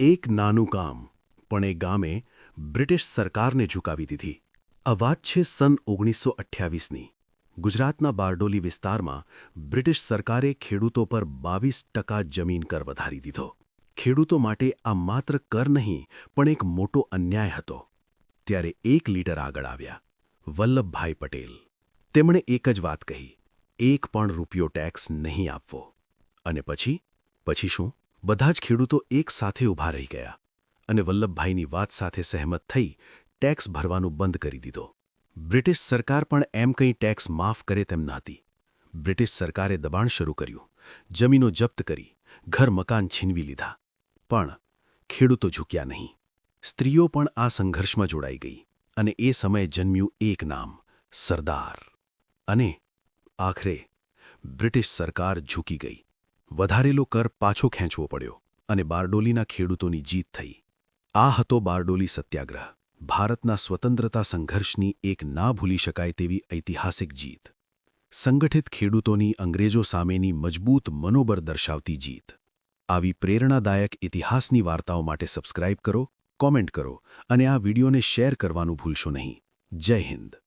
એક નાનું ગામ, પણ એ ગામે બ્રિટિશ સરકારને ઝુકાવી દીધી. આ વાત છે સન 1928ની. ગુજરાતના બારડોલી વિસ્તારમાં બ્રિટિશ સરકારે ખેડૂતો પર 22% જમીન કર વધારી દીધો. ખેડૂતો માટે આ માત્ર કર નહીં પણ એક મોટો અન્યાય હતો. ત્યારે એક લીડર આગળ આવ્યા, વલ્લભભાઈ પટેલ. તેમણે એક જ વાત કહી, એક પણ રૂપિયો ટેક્સ નહીં આપવો. અને પછી શું? બધા જ ખેડૂતો એક સાથે ઊભા રહી ગયા અને વલ્લભભાઈની વાત સાથે સહેમત થઈ ટેક્સ ભરવાનું બંધ કરી દીધો. બ્રિટિશ સરકાર પણ એમ કંઈ ટેક્સ માફ કરે તેમ નહોતી. બ્રિટિશ સરકારે દબાણ શરૂ કર્યું, જમીનો જપ્ત કરી, ઘર મકાન છીનવી લીધા. પણ ખેડૂતો ઝૂક્યા નહીં. સ્ત્રીઓ પણ આ સંઘર્ષમાં જોડાઈ ગઈ અને એ સમયે જન્મ્યું એક નામ, સરદાર. અને આખરે બ્રિટિશ સરકાર ઝૂકી ગઈ. વધારેલો કર પાછો ખેંચવો પડ્યો અને બારડોલીના ખેડૂતોની જીત થઈ. આ હતો બારડોલી સત્યાગ્રહ, ભારતના સ્વતંત્રતા સંઘર્ષની એક ના ભૂલી શકાય તેવી ઐતિહાસિક જીત. સંગઠિત ખેડૂતોની અંગ્રેજો સામેની મજબૂત મનોબળ દર્શાવતી જીત. આવી પ્રેરણાદાયક ઇતિહાસની વાર્તાઓ માટે સબસ્ક્રાઇબ કરો, કોમેન્ટ કરો અને આ વિડીયોને શેર કરવાનું ભૂલશો નહીં. જય હિન્દ.